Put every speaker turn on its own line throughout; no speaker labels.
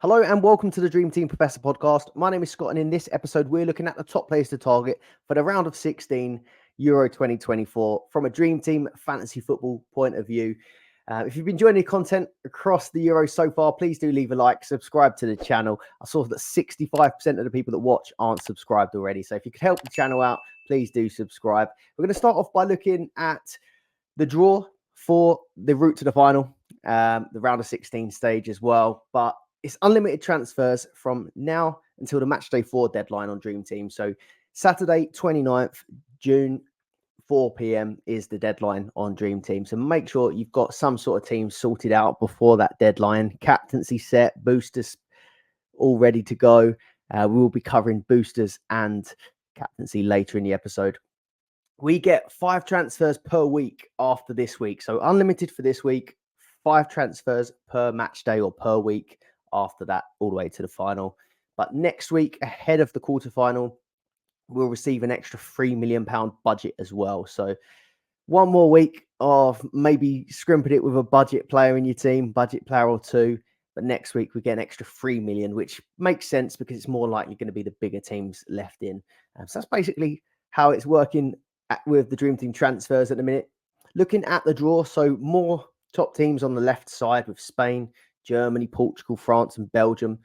Hello and welcome to the Dream Team Professor podcast. My name is Scott, and in this episode, we're looking at the top players to target for the round of 16 Euro 2024 from a Dream Team fantasy football point of view. If you've been enjoying the content across the Euro so far, please do leave a like, subscribe to the channel. I saw that 65% of the people that watch aren't subscribed already. So if you could help the channel out, please do subscribe. We're going to start off by looking at the draw for the route to the final, the round of 16 stage as well. But it's unlimited transfers from now until the match day 4 deadline on Dream Team. So Saturday, 29th June, 4 p.m. is the deadline on Dream Team. So make sure you've got some sort of team sorted out before that deadline. Captaincy set, boosters all ready to go. We will be covering boosters and captaincy later in the episode. We get 5 transfers per week after this week. So unlimited for this week, 5 transfers per match day or per week after that, all the way to the final. But next week, ahead of the quarterfinal, we'll receive an extra £3 million budget as well. So one more week of maybe scrimping it with a budget player in your team, budget player or two. But next week, we get an extra 3 million, which makes sense because it's more likely going to be the bigger teams left in. So that's basically how it's working with the Dream Team transfers at the minute. Looking at the draw, so more top teams on the left side with Spain, Germany, Portugal, France, and Belgium,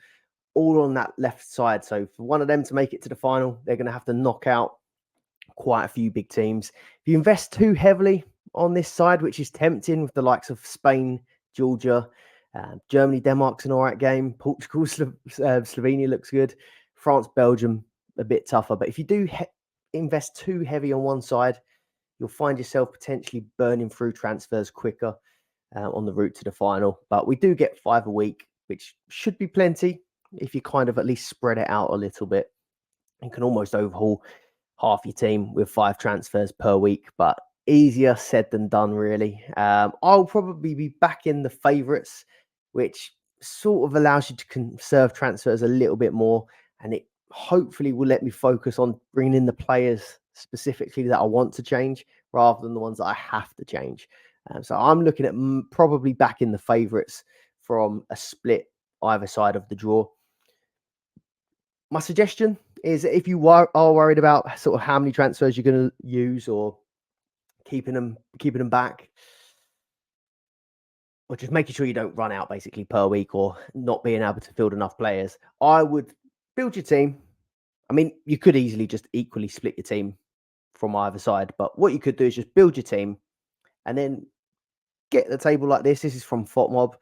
all on that left side. So for one of them to make it to the final, they're going to have to knock out quite a few big teams. If you invest too heavily on this side, which is tempting with the likes of Spain, Georgia, Germany, Denmark's an all right game. Portugal, Slovenia looks good. France, Belgium, a bit tougher. But if you do invest too heavy on one side, you'll find yourself potentially burning through transfers quicker on the route to the final. But we do get 5 a week, which should be plenty if you kind of at least spread it out a little bit. You can almost overhaul half your team with 5 transfers per week, but easier said than done, really. I'll probably be back in the favourites, which sort of allows you to conserve transfers a little bit more, and it hopefully will let me focus on bringing in the players specifically that I want to change rather than the ones that I have to change. So I'm looking at probably back in the favourites from a split either side of the draw. My suggestion is if you are worried about sort of how many transfers you're going to use or keeping them back, or just making sure you don't run out basically per week or not being able to field enough players, I would build your team. I mean, you could easily just equally split your team from either side, but what you could do is just build your team and then get the table like this. This is from FOTMob,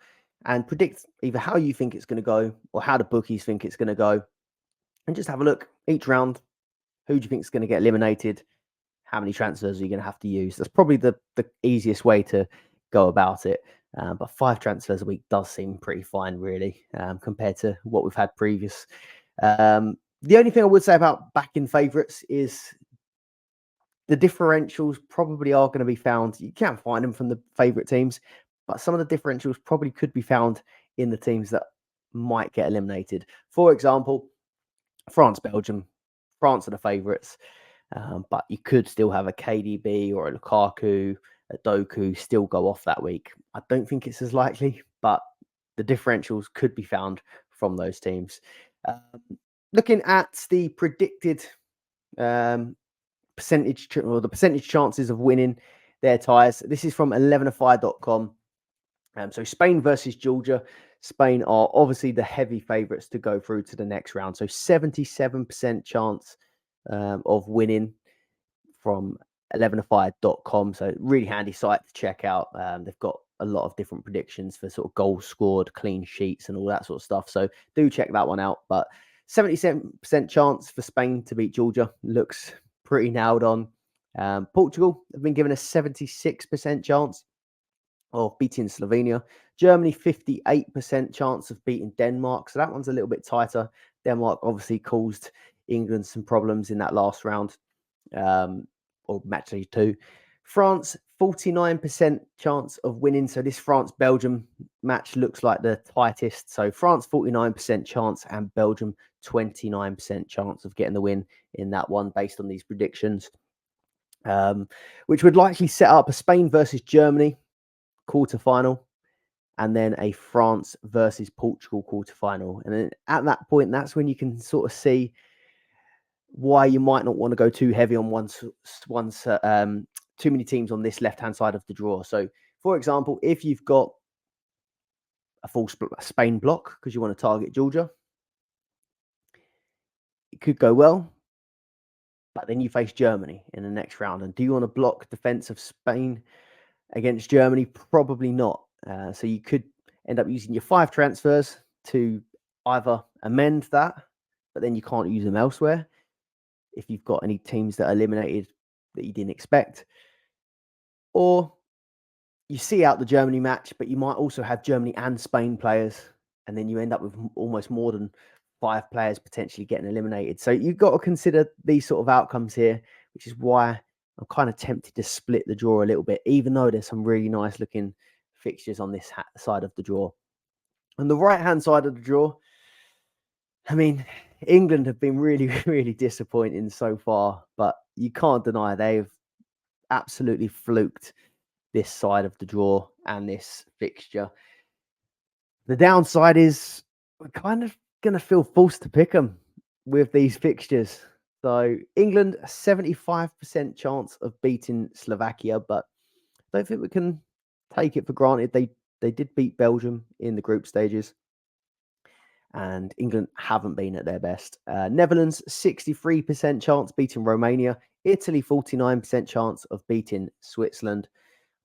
and predict either how you think it's going to go or how the bookies think it's going to go. And just have a look each round. Who do you think is going to get eliminated? How many transfers are you going to have to use? That's probably the easiest way to go about it. But 5 transfers a week does seem pretty fine, really, compared to what we've had previous. The only thing I would say about backing favourites is the differentials probably are going to be found. You can't find them from the favourite teams, but some of the differentials probably could be found in the teams that might get eliminated. For example, France, Belgium. France are the favourites, but you could still have a KDB or a Lukaku, a Doku still go off that week. I don't think it's as likely, but the differentials could be found from those teams. Looking at the predicted percentage or the percentage chances of winning their ties, this is from 11afire.com. So Spain versus Georgia. Spain are obviously the heavy favourites to go through to the next round. So 77% chance of winning from 11afire.com. So really handy site to check out. They've got a lot of different predictions for sort of goals scored, clean sheets and all that sort of stuff. So do check that one out. But 77% chance for Spain to beat Georgia looks pretty nailed on. Portugal have been given a 76% chance of beating Slovenia. Germany, 58% chance of beating Denmark. So that one's a little bit tighter. Denmark obviously caused England some problems in that last round, or match day 2. France, 49% chance of winning. So this France-Belgium match looks like the tightest. So France, 49% chance, and Belgium, 29% chance of getting the win in that one based on these predictions, which would likely set up a Spain versus Germany quarterfinal. and then a France versus Portugal quarterfinal. And then at that point, that's when you can sort of see why you might not want to go too heavy on too many teams on this left-hand side of the draw. So, for example, if you've got a full Spain block because you want to target Georgia, it could go well, but then you face Germany in the next round. And do you want to block defense of Spain against Germany? Probably not. So you could end up using your 5 transfers to either amend that, but then you can't use them elsewhere if you've got any teams that are eliminated that you didn't expect. Or you see out the Germany match, but you might also have Germany and Spain players, and then you end up with almost more than 5 players potentially getting eliminated. So you've got to consider these sort of outcomes here, which is why I'm kind of tempted to split the draw a little bit, even though there's some really nice looking fixtures on this side of the draw. On the right-hand side of the draw, I mean, England have been really, really disappointing so far, but you can't deny they've absolutely fluked this side of the draw and this fixture. The downside is we're kind of going to feel forced to pick them with these fixtures. So England, a 75% chance of beating Slovakia, but I don't think we can take it for granted. They did beat Belgium in the group stages, and England haven't been at their best. Netherlands, 63% chance beating Romania. Italy, 49% chance of beating Switzerland.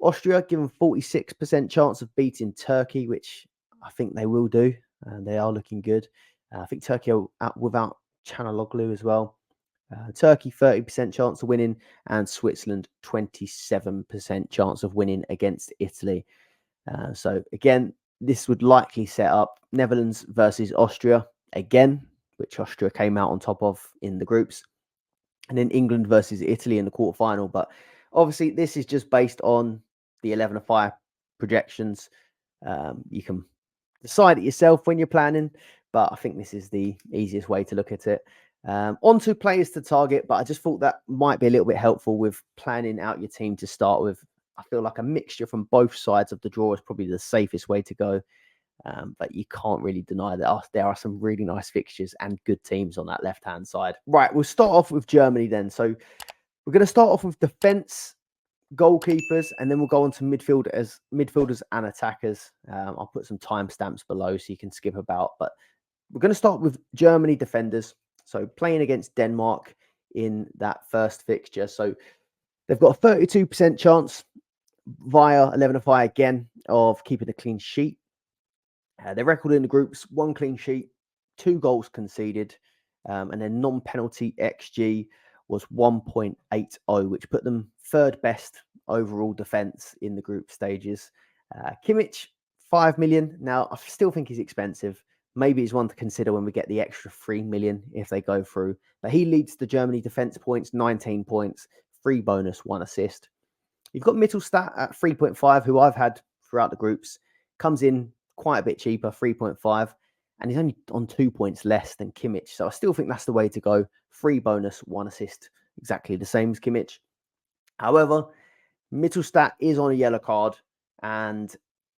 Austria, given 46% chance of beating Turkey, which I think they will do. And they are looking good. I think Turkey are out without Chanaloglu as well. Turkey, 30% chance of winning. And Switzerland, 27% chance of winning against Italy. So again, this would likely set up Netherlands versus Austria again, which Austria came out on top of in the groups. And then England versus Italy in the quarterfinal. But obviously, this is just based on the 11 of 5 projections. You can decide it yourself when you're planning, but I think this is the easiest way to look at it. Onto players to target, but I just thought that might be a little bit helpful with planning out your team to start with. I feel like a mixture from both sides of the draw is probably the safest way to go. But you can't really deny that there are some really nice fixtures and good teams on that left-hand side. Right, we'll start off with Germany then. So we're going to start off with defense, goalkeepers, and then we'll go on to midfielders and attackers. I'll put some timestamps below so you can skip about. But we're going to start with Germany defenders. So playing against Denmark in that first fixture. So they've got a 32% chance via 11 of 5 again of keeping a clean sheet. Their record in the groups, 1 clean sheet, 2 goals conceded, and their non-penalty XG was 1.80, which put them 3rd best overall defense in the group stages. Kimmich, 5 million. Now, I still think he's expensive. Maybe he's one to consider when we get the extra 3 million if they go through. But he leads the Germany defense points, 19 points, 3 bonus, 1 assist. You've got Mittelstadt at 3.5, who I've had throughout the groups. Comes in quite a bit cheaper, 3.5, and he's only on 2 points less than Kimmich. So I still think that's the way to go. 3 bonus, 1 assist, exactly the same as Kimmich. However, Mittelstadt is on a yellow card, and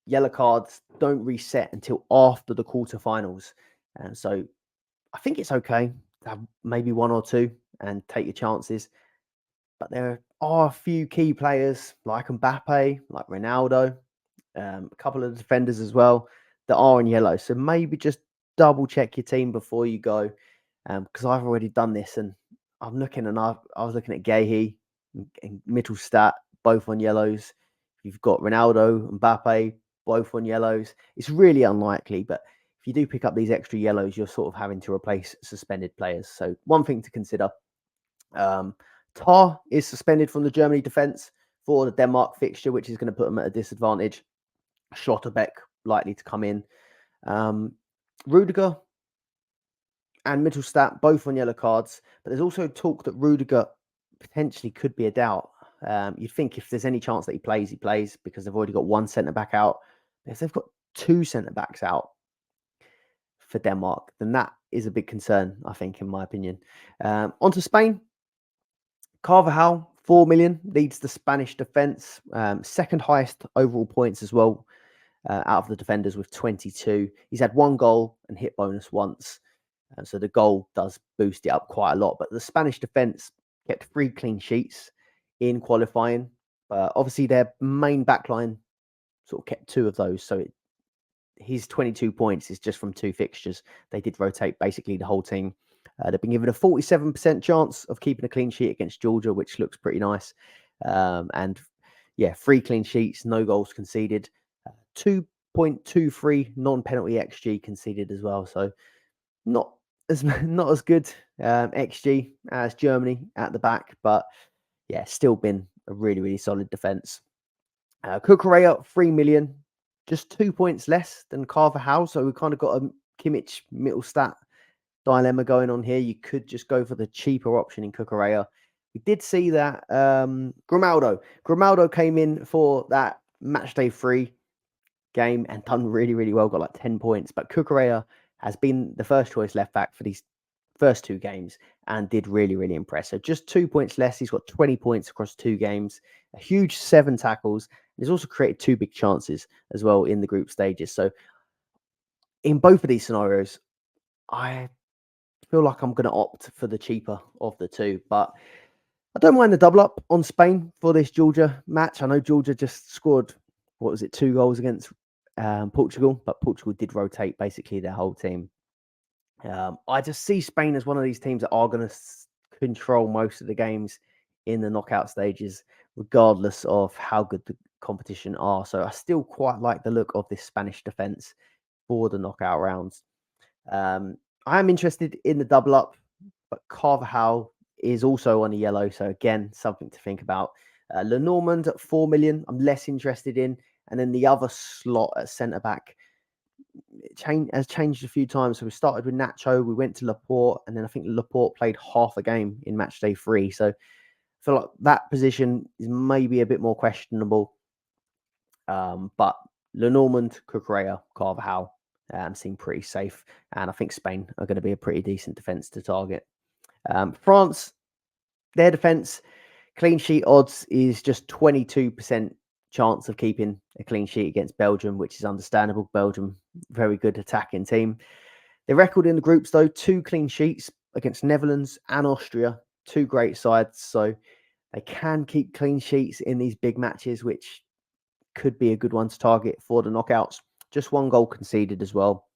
yellow cards don't reset until after the quarterfinals. And so I think it's okay to have maybe 1 or 2 and take your chances. But there are a few key players like Mbappe, like Ronaldo, a couple of defenders as well that are in yellow. So maybe just double check your team before you go, because I've already done this and I'm looking and I was looking at Gahey and Mittelstadt, both on yellows. You've got Ronaldo and Mbappe, both on yellows. It's really unlikely, but if you do pick up these extra yellows, you're sort of having to replace suspended players. So one thing to consider. Tar is suspended from the Germany defense for the Denmark fixture, which is going to put them at a disadvantage. Schlotterbeck likely to come in. Rudiger and Mittelstadt both on yellow cards, but there's also talk that Rudiger potentially could be a doubt. You'd think if there's any chance that he plays because they've already got 1 centre back out. If they've got 2 centre backs out for Denmark, then that is a big concern, I think, in my opinion. On to Spain. Carvajal, 4 million, leads the Spanish defence. 2nd highest overall points as well. out of the defenders with 22. He's had 1 goal and hit bonus once. So the goal does boost it up quite a lot. But the Spanish defence kept 3 clean sheets in qualifying. Obviously, their main backline sort of kept 2 of those. So his 22 points is just from 2 fixtures. They did rotate basically the whole team. They've been given a 47% chance of keeping a clean sheet against Georgia, which looks pretty nice. And yeah, 3 clean sheets, no goals conceded, 2.23 non-penalty XG conceded as well. So not as good XG as Germany at the back, but yeah, still been a really, really solid defense. Cucurella, 3 million, just 2 points less than Carvajal. So we've kind of got a Kimmich Mittelstadt dilemma going on here. You could just go for the cheaper option in Cucurella. We did see that Grimaldo came in for that matchday 3 game and done really, really well, got like 10 points. But Cucurella has been the first choice left back for these first 2 games and did really, really impress. So just 2 points less. He's got 20 points across 2 games, a huge 7 tackles. He's also created 2 big chances as well in the group stages. So in both of these scenarios, I feel like I'm going to opt for the cheaper of the 2, but I don't mind the double up on Spain for this Georgia match. I know Georgia just scored, 2 goals against Portugal, but Portugal did rotate basically their whole team. I just see Spain as one of these teams that are going to control most of the games in the knockout stages, regardless of how good the competition are. So I still quite like the look of this Spanish defense for the knockout rounds. I am interested in the double up, but Carvajal is also on a yellow. So again, something to think about. Lenormand at 4 million, I'm less interested in. And then the other slot at centre back has changed a few times. So we started with Nacho, we went to Laporte, and then I think Laporte played half a game in match day 3. So I feel like that position is maybe a bit more questionable. But Lenormand, Cucurella, Carvajal seem pretty safe. And I think Spain are going to be a pretty decent defence to target. France, their defence, clean sheet odds is just 22% chance of keeping a clean sheet against Belgium, which is understandable. Belgium, very good attacking team. Their record in the groups, though, 2 clean sheets against Netherlands and Austria, 2 great sides. So they can keep clean sheets in these big matches, which could be a good one to target for the knockouts. Just 1 goal conceded as well.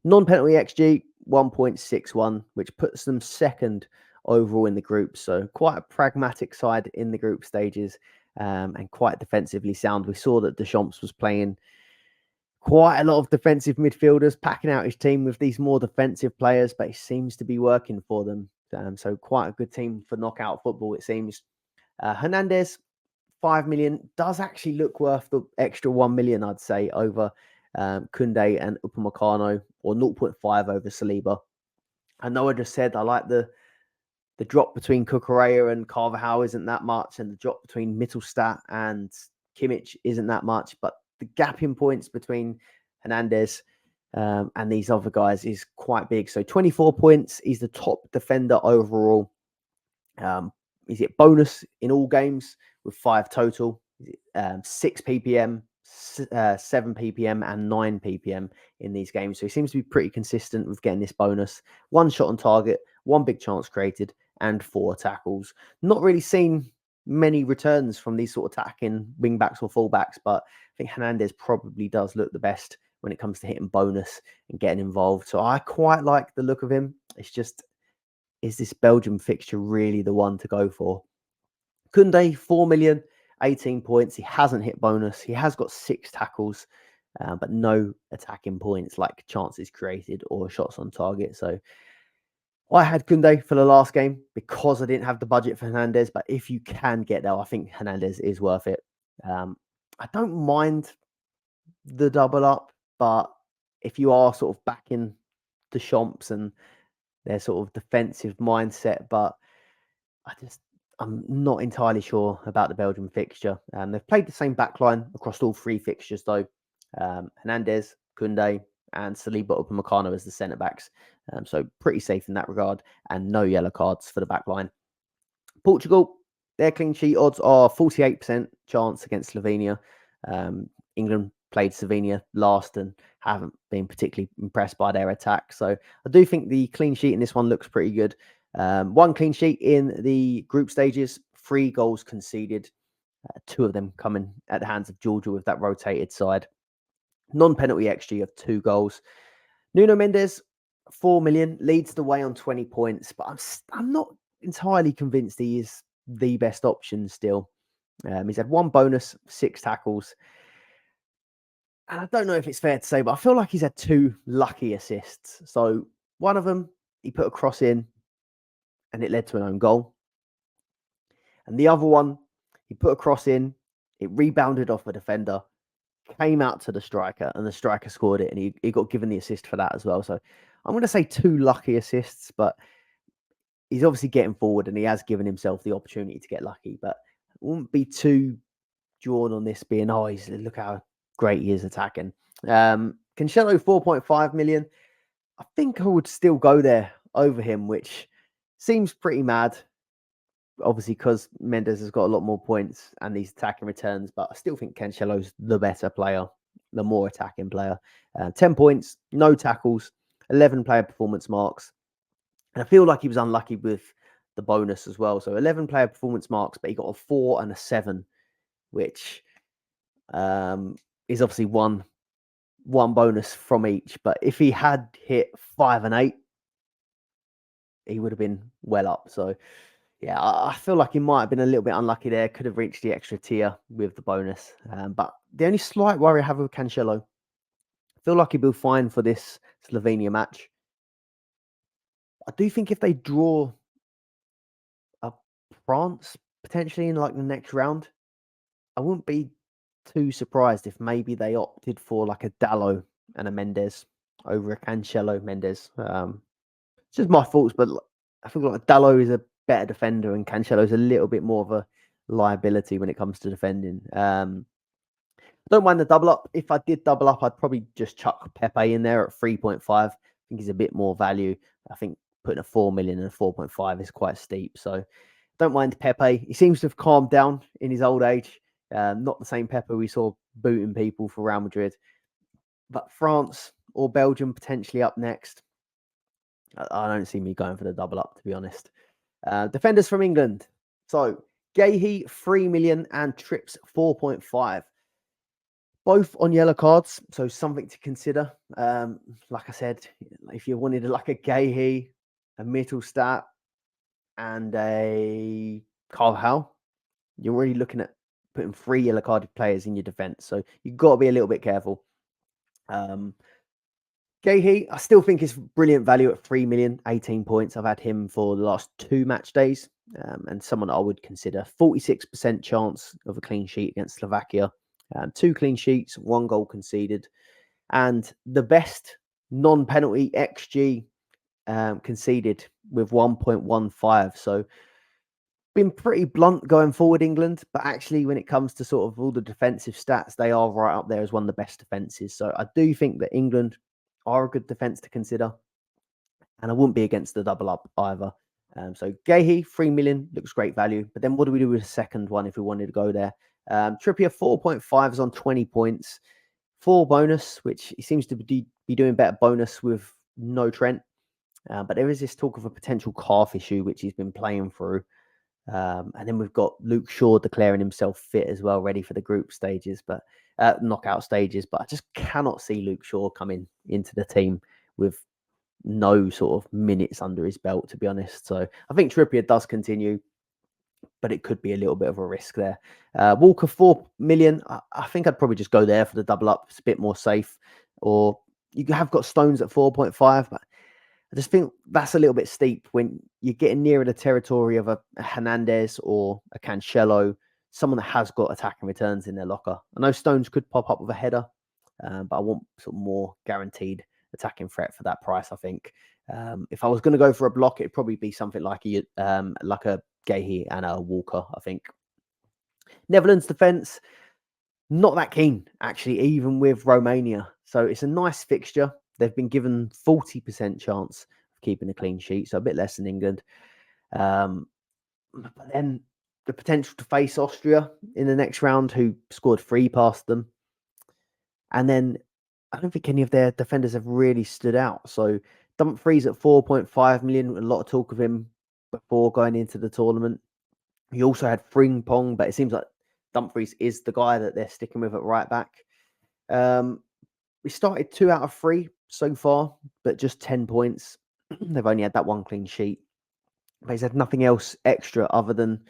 Non-penalty XG, 1.61, which puts them second overall in the group. So quite a pragmatic side in the group stages and quite defensively sound. We saw that Deschamps was playing quite a lot of defensive midfielders, packing out his team with these more defensive players, but it seems to be working for them. So quite a good team for knockout football, it seems. Hernandez, 5 million, does actually look worth the extra 1 million, I'd say, over Koundé and Upamecano, or 0.5 over Saliba. I know I just said I like the drop between Cucurella and Carvajal isn't that much, and the drop between Mittelstadt and Kimmich isn't that much, but the gap in points between Hernandez and these other guys is quite big. So 24 points, he's the top defender overall. He's hit bonus in all games with 5 total, 6 ppm, 7 ppm and 9 ppm in these games. So he seems to be pretty consistent with getting this bonus. 1 shot on target, 1 big chance created, and 4 tackles. Not really seen many returns from these sort of attacking wing backs or fullbacks, but I think Hernandez probably does look the best when it comes to hitting bonus and getting involved. So I quite like the look of him. It's just, is this Belgium fixture really the one to go for? Koundé, 4 million, 18 points. He hasn't hit bonus. He has got 6 tackles, but no attacking points like chances created or shots on target. So I had Koundé for the last game because I didn't have the budget for Hernandez. But if you can get there, I think Hernandez is worth it. I don't mind the double up, but if you are sort of backing the Champs and their sort of defensive mindset, but I'm not entirely sure about the Belgium fixture. They've played the same backline across all 3 fixtures, though. Hernandez, Koundé, and Saliba Upamecano as the centre backs. So pretty safe in that regard, and no yellow cards for the backline. Portugal, their clean sheet odds are 48% chance against Slovenia. England played Slovenia last and haven't been particularly impressed by their attack. So I do think the clean sheet in this one looks pretty good. 1 clean sheet in the group stages, 3 goals conceded, 2 of them coming at the hands of Georgia with that rotated side. Non-penalty XG of 2 goals. Nuno Mendes, 4 million, leads the way on 20 points, but I'm not entirely convinced he is the best option still. He's had 1 bonus, 6 tackles. And I don't know if it's fair to say, but I feel like he's had 2 lucky assists. So one of them, he put a cross in and it led to an own goal. And the other one, he put a cross in, it rebounded off a defender, came out to the striker, and the striker scored it, and he got given the assist for that as well. So I'm going to say 2 lucky assists, but he's obviously getting forward and he has given himself the opportunity to get lucky. But I wouldn't be too drawn on this being, look how great he is attacking. Cancelo, 4.5 million. I think I would still go there over him, which seems pretty mad. Obviously, because Mendes has got a lot more points and these attacking returns, but I still think Cancelo's the better player, the more attacking player. 10 points, no tackles, 11 player performance marks. And I feel like he was unlucky with the bonus as well. So 11 player performance marks, but he got a 4 and a 7, which is obviously one bonus from each. But if he had hit 5 and 8, he would have been well up. So yeah, I feel like he might have been a little bit unlucky there. Could have reached the extra tier with the bonus. But the only slight worry I have with Cancelo, I feel like he'll be fine for this Slovenia match. I do think if they draw France potentially in like the next round, I wouldn't be too surprised if maybe they opted for like a Dallo and a Mendes over a Cancelo Mendes. It's just my thoughts, but I feel like Dallo is a better defender and Cancelo is a little bit more of a liability when it comes to defending. Don't mind the double up. If I did double up, I'd probably just chuck Pepe in there at 3.5. I think he's a bit more value. I think putting a 4 million and a 4.5 is quite steep. So don't mind Pepe. He seems to have calmed down in his old age. Not the same Pepe we saw booting people for Real Madrid. But France or Belgium potentially up next. I don't see me going for the double up, to be honest. Defenders from England. So Gahey, 3 million and Trips, 4.5. Both on yellow cards, so something to consider. Like I said, if you wanted like a Gahey, a Mittelstadt, and a Carvajal, you're really looking at putting 3 yellow carded players in your defense. So you've got to be a little bit careful. Gahey, I still think is brilliant value at 3 million, 18 points. I've had him for the last 2 match days, and someone I would consider. 46% chance of a clean sheet against Slovakia. 2 clean sheets, 1 goal conceded, and the best non-penalty XG conceded with 1.15. So been pretty blunt going forward, England, but actually when it comes to sort of all the defensive stats, they are right up there as one of the best defenses. So I do think that England are a good defense to consider, and I wouldn't be against the double up either. So Gahey, 3 million, looks great value. But then what do we do with the second one if we wanted to go there? Trippier, 4.5 is on 20 points. 4 bonus, which he seems to be doing better bonus with no Trent. But there is this talk of a potential calf issue, which he's been playing through. And then we've got Luke Shaw declaring himself fit as well, ready for the group stages, but knockout stages. But I just cannot see Luke Shaw coming into the team with no sort of minutes under his belt, to be honest. So I think Trippier does continue, but it could be a little bit of a risk there. Walker, 4 million. I think I'd probably just go there for the double up. It's a bit more safe. Or you have got Stones at 4.5, but I just think that's a little bit steep when you're getting nearer the territory of a Hernandez or a Cancelo, someone that has got attacking returns in their locker. I know Stones could pop up with a header, but I want sort of more guaranteed attacking threat for that price, I think. If I was going to go for a block, it'd probably be something like a Gahey and a Walker, I think. Netherlands defence, not that keen, actually, even with Romania. So it's a nice fixture. They've been given 40% chance of keeping a clean sheet, so a bit less than England. But then the potential to face Austria in the next round, who scored 3 past them. And then I don't think any of their defenders have really stood out. So Dumfries at 4.5 million, a lot of talk of him before going into the tournament. He also had Frimpong, but it seems like Dumfries is the guy that they're sticking with at right back. We started 2 out of 3 so far, but just 10 points. They've only had that one clean sheet. But he's had nothing else extra other than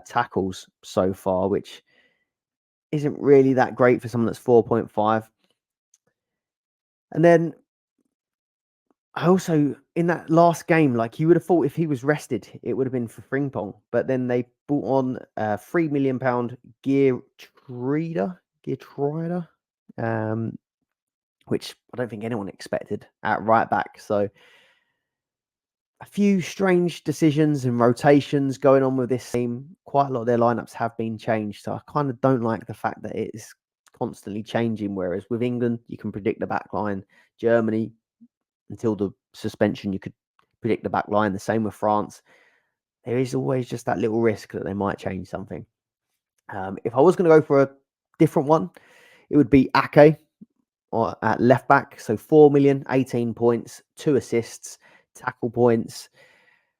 tackles so far, which isn't really that great for someone that's 4.5. And then I also, in that last game, like you would have thought if he was rested, it would have been for Frimpong. But then they brought on £3 million Geertruida, which I don't think anyone expected at right back. So a few strange decisions and rotations going on with this team. Quite a lot of their lineups have been changed. So I kind of don't like the fact that it is constantly changing. Whereas with England, you can predict the back line. Germany, until the suspension, you could predict the back line. The same with France. There is always just that little risk that they might change something. If I was going to go for a different one, it would be Ake or at left back. So 4 million, 18 points, 2 assists, tackle points.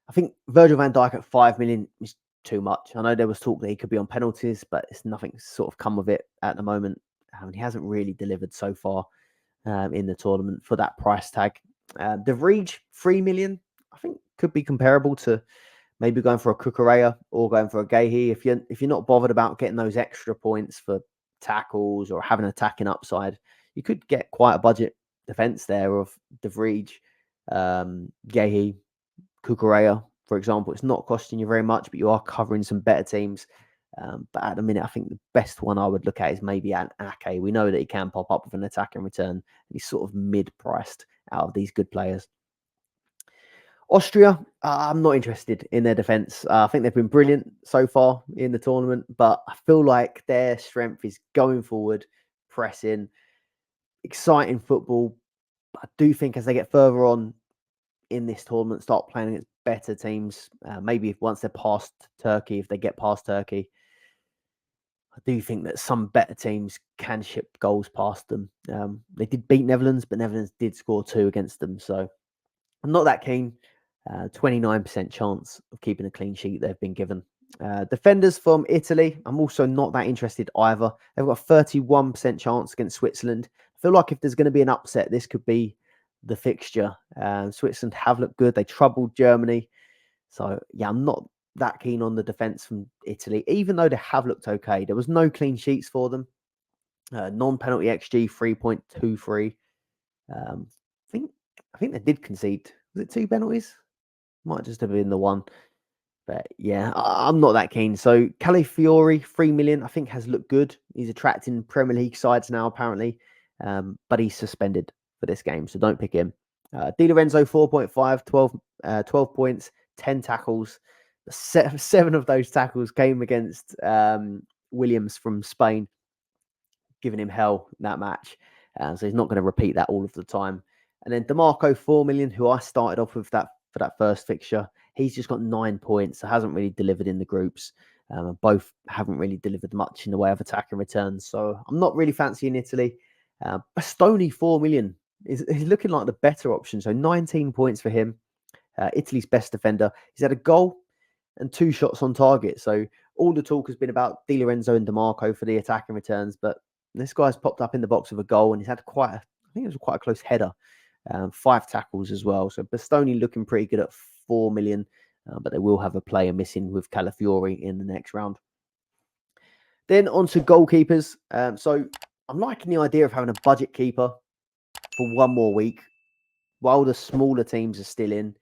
I think Virgil van Dijk at 5 million is too much. I know there was talk that he could be on penalties, but it's nothing sort of come of it at the moment. He hasn't really delivered so far in the tournament for that price tag. De Vrij, 3 million, I think could be comparable to maybe going for a Cucurella or going for a Gahey. If you're not bothered about getting those extra points for tackles or having an attacking upside, you could get quite a budget defense there of De Vrij, Gahey, Cucurella, for example. It's not costing you very much, but you are covering some better teams. But at the minute, I think the best one I would look at is maybe an Ake. We know that he can pop up with an attack in return, and he's sort of mid-priced out of these good players. Austria, I'm not interested in their defence. I think they've been brilliant so far in the tournament, but I feel like their strength is going forward, pressing, exciting football. I do think as they get further on in this tournament, start playing against better teams, maybe once they're past Turkey, if they get past Turkey, I do think that some better teams can ship goals past them. They did beat Netherlands, but Netherlands did score 2 against them. So I'm not that keen. 29% chance of keeping a clean sheet they've been given. Defenders from Italy, I'm also not that interested either. They've got a 31% chance against Switzerland. I feel like if there's going to be an upset, this could be the fixture. Switzerland have looked good. They troubled Germany. So, yeah, I'm not that keen on the defence from Italy, even though they have looked okay. There was no clean sheets for them. Non-penalty XG 3.23. I think they did concede. Was it 2 penalties? Might just have been the one. But yeah, I'm not that keen. So Calafiori, 3 million, I think has looked good. He's attracting Premier League sides now, apparently. But he's suspended for this game, so don't pick him. Di Lorenzo, 4.5, 12 points, 10 tackles. 7 of those tackles came against Williams from Spain, giving him hell in that match. So he's not going to repeat that all of the time. And then DeMarco, 4 million, who I started off with that for that first fixture. He's just got 9 points. So hasn't really delivered in the groups. Both haven't really delivered much in the way of attack and returns. So I'm not really fancying Italy. Bastoni, 4 million. He's looking like the better option. So 19 points for him. Italy's best defender. He's had a goal and 2 shots on target. So all the talk has been about Di Lorenzo and DeMarco for the attack and returns. But this guy's popped up in the box with a goal and he's had I think it was quite a close header. 5 tackles as well. So Bastoni looking pretty good at 4 million. But they will have a player missing with Calafiori in the next round. Then on to goalkeepers. So I'm liking the idea of having a budget keeper for one more week while the smaller teams are still in.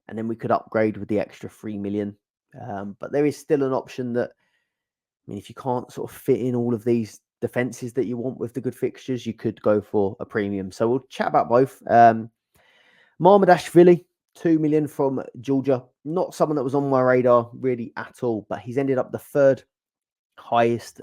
And then we could upgrade with the extra 3 million. But there is still an option that, I mean, if you can't sort of fit in all of these defenses that you want with the good fixtures, you could go for a premium. So we'll chat about both. Marmadashvili, 2 million from Georgia. Not someone that was on my radar really at all, but he's ended up the 3rd highest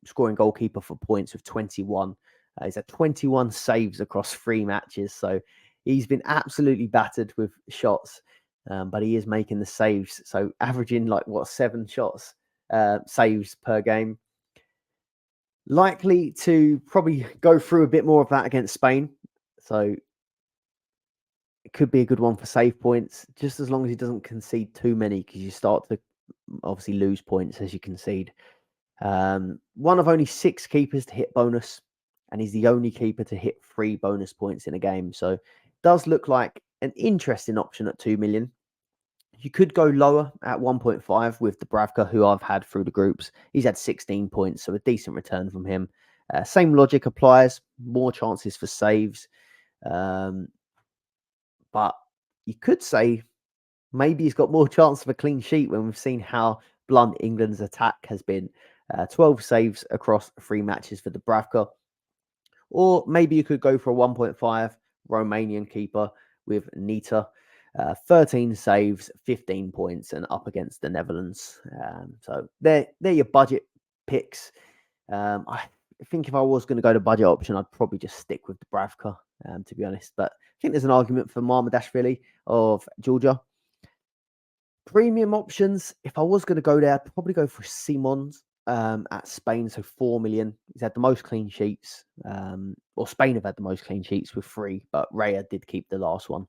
scoring goalkeeper for points with 21. He's had 21 saves across 3 matches. So he's been absolutely battered with shots, but he is making the saves. So averaging 7 shots, saves per game. Likely to probably go through a bit more of that against Spain. So it could be a good one for save points, just as long as he doesn't concede too many, because you start to obviously lose points as you concede. One of only 6 keepers to hit bonus, and he's the only keeper to hit 3 bonus points in a game. So it does look like an interesting option at 2 million. You could go lower at 1.5 with Dubravka, who I've had through the groups. He's had 16 points, so a decent return from him. Same logic applies, more chances for saves. But you could say maybe he's got more chance of a clean sheet when we've seen how blunt England's attack has been. 12 saves across 3 matches for Dubravka. Or maybe you could go for a 1.5 Romanian keeper with Nita. 13 saves, 15 points, and up against the Netherlands. So they're your budget picks. I think if I was going to go to budget option, I'd probably just stick with Dubravka, to be honest. But I think there's an argument for Marmadashvili of Georgia. Premium options, if I was going to go there, I'd probably go for Simons at Spain, so 4 million. He's had the most clean sheets, or Spain have had the most clean sheets with 3, but Raya did keep the last one.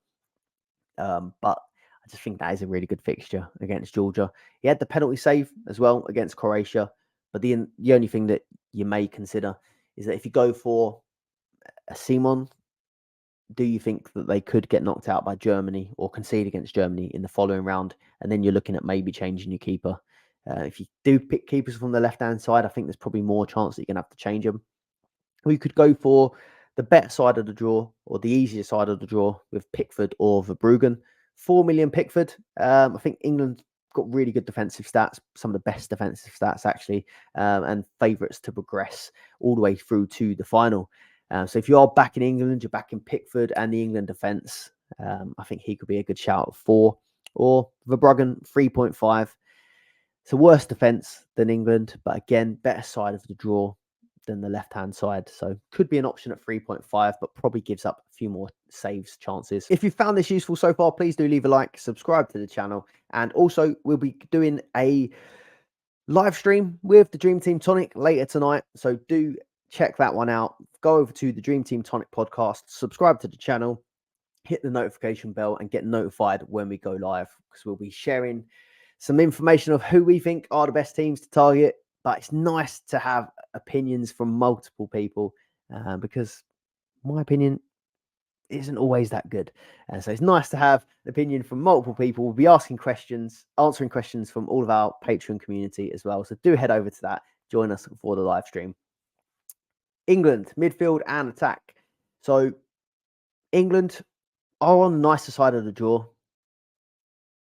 But I just think that is a really good fixture against Georgia. He had the penalty save as well against Croatia, but the only thing that you may consider is that if you go for a Simon, do you think that they could get knocked out by Germany or concede against Germany in the following round? And then you're looking at maybe changing your keeper. If you do pick keepers from the left-hand side, I think there's probably more chance that you're going to have to change them. Or you could go for the better side of the draw or the easier side of the draw with Pickford or Verbruggen. 4 million Pickford. I think England got really good defensive stats, some of the best defensive stats actually, and favourites to progress all the way through to the final. So if you are back in England, you're back in Pickford and the England defence. I think he could be a good shout at 4. Or Verbruggen, 3.5. It's a worse defence than England, but again, better side of the draw than the left-hand side. So could be an option at 3.5, but probably gives up a few more saves chances. If you found this useful so far, please do leave a like, subscribe to the channel. And also, we'll be doing a live stream with the Dream Team Tonic later tonight. So do check that one out. Go over to the Dream Team Tonic podcast, subscribe to the channel, hit the notification bell, and get notified when we go live, because we'll be sharing some information of who we think are the best teams to target. But it's nice to have opinions from multiple people, because my opinion isn't always that good. So it's nice to have an opinion from multiple people. We'll be asking questions, answering questions from all of our Patreon community as well. So do head over to that. Join us for the live stream. England, midfield and attack. So England are on the nicer side of the draw,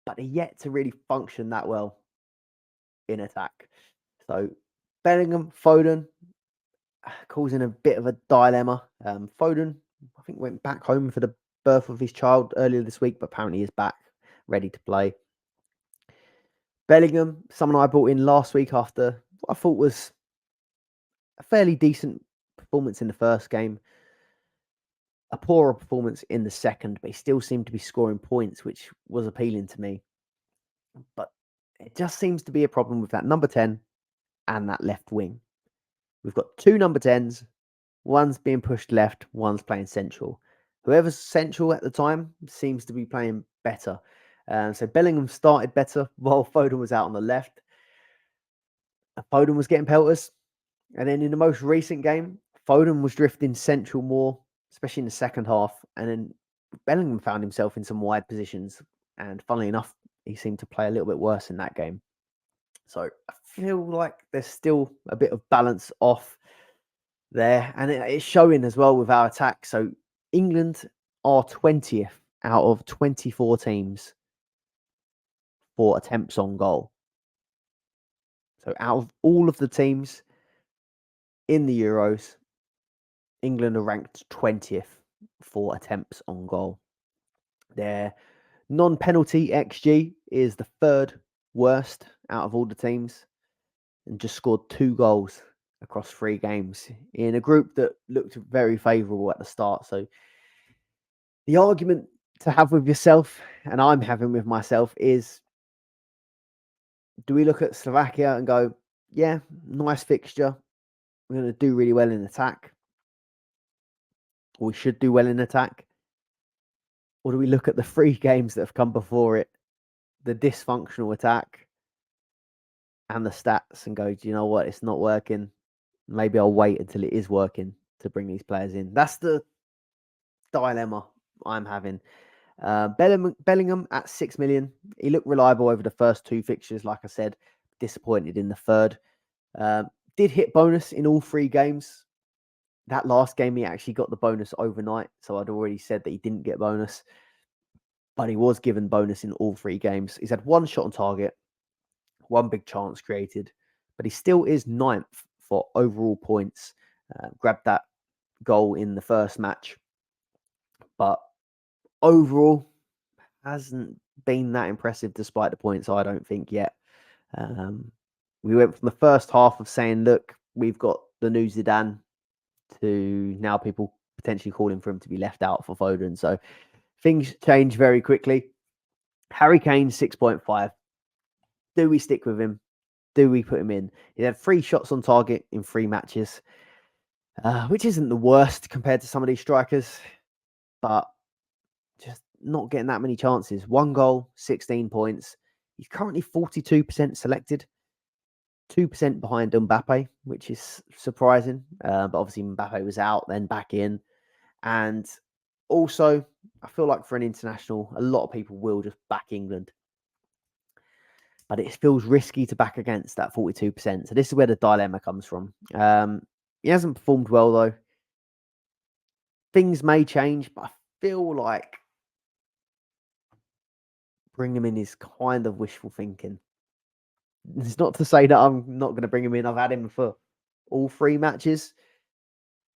but they're yet to really function that well in attack. So Bellingham, Foden, causing a bit of a dilemma. Foden, I think, went back home for the birth of his child earlier this week, but apparently is back, ready to play. Bellingham, someone I brought in last week after what I thought was a fairly decent performance in the first game, a poorer performance in the second, but he still seemed to be scoring points, which was appealing to me. But it just seems to be a problem with that number 10 and that left wing. We've got 2 number 10s. One's being pushed left, one's playing central. Whoever's central at the time seems to be playing better. So Bellingham started better while Foden was out on the left. Foden was getting pelters. And then in the most recent game, Foden was drifting central more, especially in the second half. And then Bellingham found himself in some wide positions. And funnily enough, he seemed to play a little bit worse in that game. So I feel like there's still a bit of balance off there, and it's showing as well with our attack. So England are 20th out of 24 teams for attempts on goal. So out of all of the teams in the Euros, England are ranked 20th for attempts on goal. Their non-penalty XG is the 3rd worst out of all the teams, and just scored 2 goals across 3 games in a group that looked very favourable at the start. So the argument to have with yourself, and I'm having with myself, is, do we look at Slovakia and go, yeah, nice fixture, we're going to do really well in attack, or we should do well in attack? Or do we look at the 3 games that have come before it, the dysfunctional attack, and the stats, and go, do you know what? It's not working. Maybe I'll wait until it is working to bring these players in. That's the dilemma I'm having. Bellingham at 6 million. He looked reliable over the first 2 fixtures. Like I said, disappointed in the third. Did hit bonus in all 3 games. That last game, he actually got the bonus overnight. So I'd already said that he didn't get bonus, but he was given bonus in all 3 games. He's had 1 shot on target, 1 big chance created, but he still is 9th for overall points. Grabbed that goal in the first match, but overall hasn't been that impressive despite the points, I don't think, yet. We went from the first half of saying, look, we've got the new Zidane, to now people potentially calling for him to be left out for Foden. So things change very quickly. Harry Kane, 6.5. Do we stick with him? Do we put him in? He had 3 shots on target in 3 matches, which isn't the worst compared to some of these strikers, but just not getting that many chances. 1 goal, 16 points. He's currently 42% selected, 2% behind Mbappe, which is surprising. But obviously Mbappe was out, then back in. And also, I feel like for an international, a lot of people will just back England. But it feels risky to back against that 42%. So this is where the dilemma comes from. He hasn't performed well, though. Things may change, but I feel like bring him in is kind of wishful thinking. It's not to say that I'm not going to bring him in. I've had him for all 3 matches.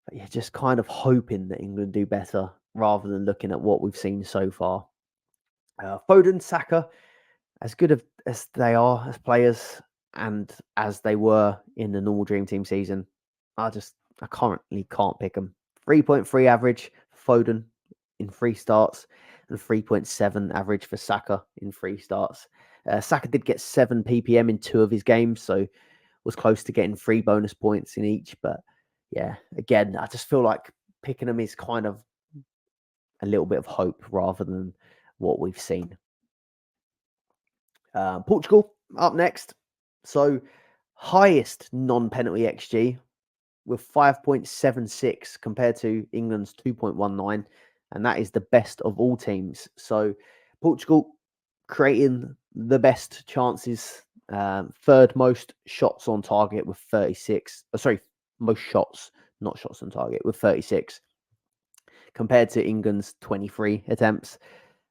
But yeah, just kind of hoping that England do better rather than looking at what we've seen so far. Foden, Saka, as good as they are as players and as they were in the normal Dream Team season, I currently can't pick them. 3.3 average for Foden in 3 starts and 3.7 average for Saka in 3 starts. Saka did get 7 ppm in 2 of his games, so was close to getting 3 bonus points in each. But yeah, again, I just feel like picking them is kind of a little bit of hope rather than what we've seen. Portugal up next. So highest non-penalty XG with 5.76 compared to England's 2.19. And that is the best of all teams. So Portugal creating the best chances, 3rd most shots on target with 36. Most shots, not shots on target, with 36 compared to England's 23 attempts.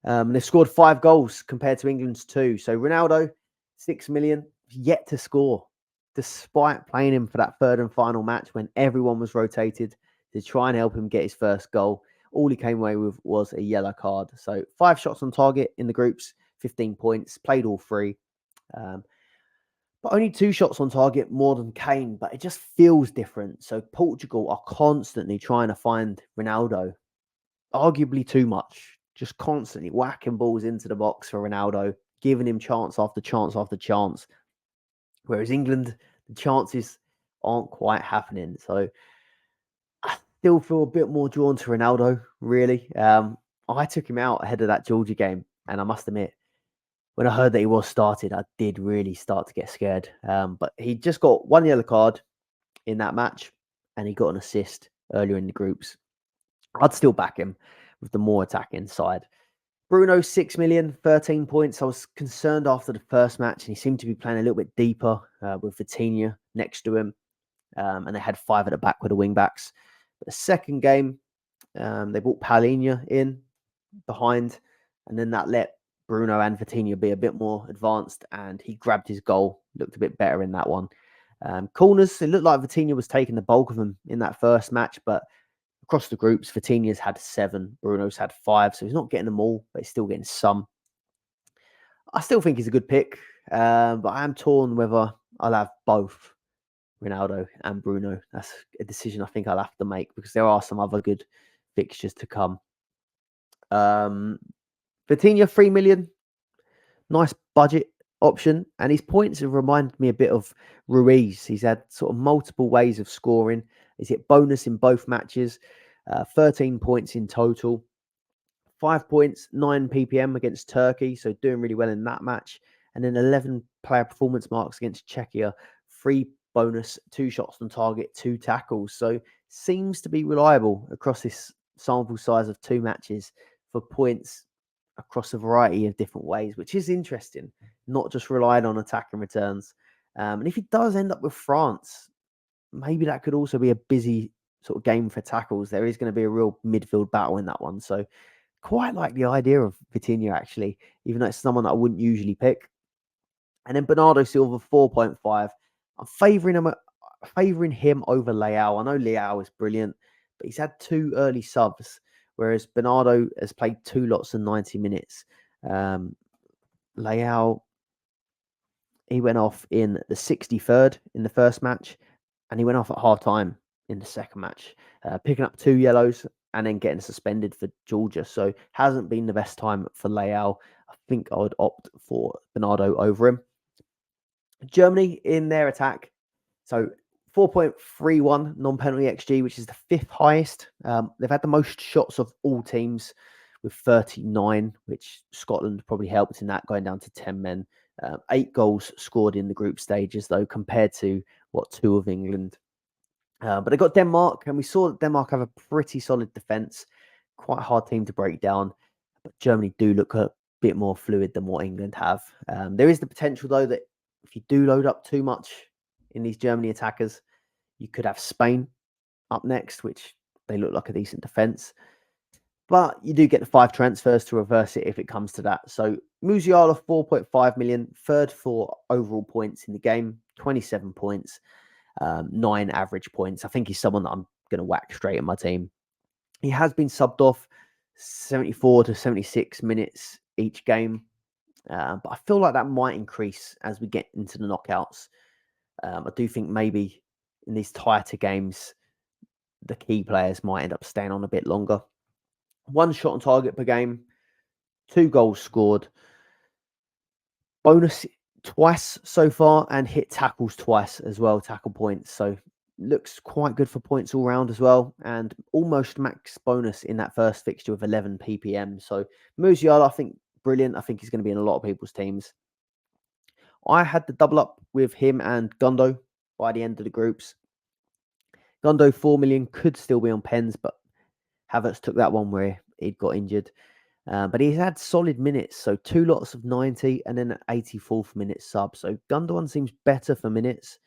They've scored 5 goals compared to England's 2. So Ronaldo, 6 million, yet to score, despite playing him for that 3rd and final match when everyone was rotated to try and help him get his first goal. All he came away with was a yellow card. So 5 shots on target in the groups, 15 points, played all 3. But only 2 shots on target more than Kane, but it just feels different. So Portugal are constantly trying to find Ronaldo, arguably too much. Just constantly whacking balls into the box for Ronaldo, giving him chance after chance after chance. Whereas England, the chances aren't quite happening. So I still feel a bit more drawn to Ronaldo, really. I took him out ahead of that Georgia game, and I must admit, when I heard that he was started, I did really start to get scared. But he just got 1 yellow card in that match, and he got an assist earlier in the groups. I'd still back him with the more attacking side. Bruno, 6 million, 13 points. I was concerned after the first match, and he seemed to be playing a little bit deeper with Vitinha next to him. And they had 5 at the back with the wing backs. But the second game, they brought Paulinho in behind, and then that let Bruno and Vitinha be a bit more advanced, and he grabbed his goal, looked a bit better in that one. Corners, it looked like Vitinha was taking the bulk of them in that first match, but across the groups, Vitinha's had 7, Bruno's had 5, so he's not getting them all, but he's still getting some. I still think he's a good pick, but I am torn whether I'll have both Ronaldo and Bruno. That's a decision I think I'll have to make because there are some other good fixtures to come. Vitinha, 3 million. Nice budget option, and his points have reminded me a bit of Ruiz. He's had sort of multiple ways of scoring. He's hit bonus in both matches, 13 points in total, 5 points, 9 ppm against Turkey, so doing really well in that match, and then 11 player performance marks against Czechia, 3 bonus, 2 shots on target, 2 tackles. So seems to be reliable across this sample size of 2 matches for points across a variety of different ways, which is interesting, not just relying on attack and returns. And if he does end up with France, maybe that could also be a busy sort of game for tackles. There is going to be a real midfield battle in that one. So quite like the idea of Vitinha, actually, even though it's someone that I wouldn't usually pick. And then Bernardo Silva, 4.5. I'm favouring him over Leao. I know Leao is brilliant, but he's had 2 early subs, whereas Bernardo has played 2 lots of 90 minutes. Leao, he went off in the 63rd in the first match, and he went off at half time in the second match, picking up 2 yellows and then getting suspended for Georgia. So hasn't been the best time for Leao. I think I would opt for Bernardo over him. Germany in their attack, so 4.31 non-penalty XG, which is the 5th highest. They've had the most shots of all teams with 39, which Scotland probably helped in that, going down to 10 men. 8 goals scored in the group stages, though, compared to 2 of England. But they got Denmark, and we saw that Denmark have a pretty solid defence. Quite a hard team to break down. But Germany do look a bit more fluid than what England have. There is the potential, though, that if you do load up too much in these Germany attackers, you could have Spain up next, which they look like a decent defence. But you do get the 5 transfers to reverse it if it comes to that. So Musiala, 4.5 million, third for overall points in the game, 27 points, 9 average points. I think he's someone that I'm going to whack straight in my team. He has been subbed off 74 to 76 minutes each game. But I feel like that might increase as we get into the knockouts. I do think maybe in these tighter games, the key players might end up staying on a bit longer. 1 shot on target per game, 2 goals scored, bonus twice so far, and hit tackles twice as well, tackle points. So looks quite good for points all round as well, and almost max bonus in that first fixture with 11 ppm. So Musiala, I think brilliant. I think he's going to be in a lot of people's teams. I had the double up with him and Gundo by the end of the groups. Gundo, 4 million, could still be on pens, but Havertz took that one where he'd got injured. But he's had solid minutes, so 2 lots of 90 and then an 84th minute sub. So Gundogan seems better for minutes.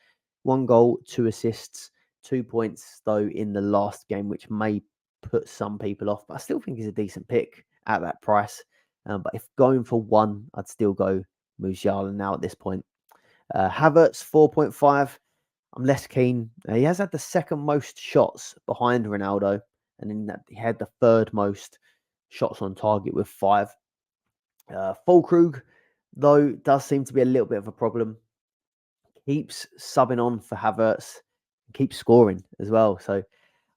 1 goal, 2 assists, 2 points, though, in the last game, which may put some people off. But I still think he's a decent pick at that price. But if going for 1, I'd still go Musiala now at this point. Havertz, 4.5. I'm less keen. He has had the second most shots behind Ronaldo, and then he had the 3rd most shots on target with 5. Fulkrug, though, does seem to be a little bit of a problem. Keeps subbing on for Havertz, keeps scoring as well. So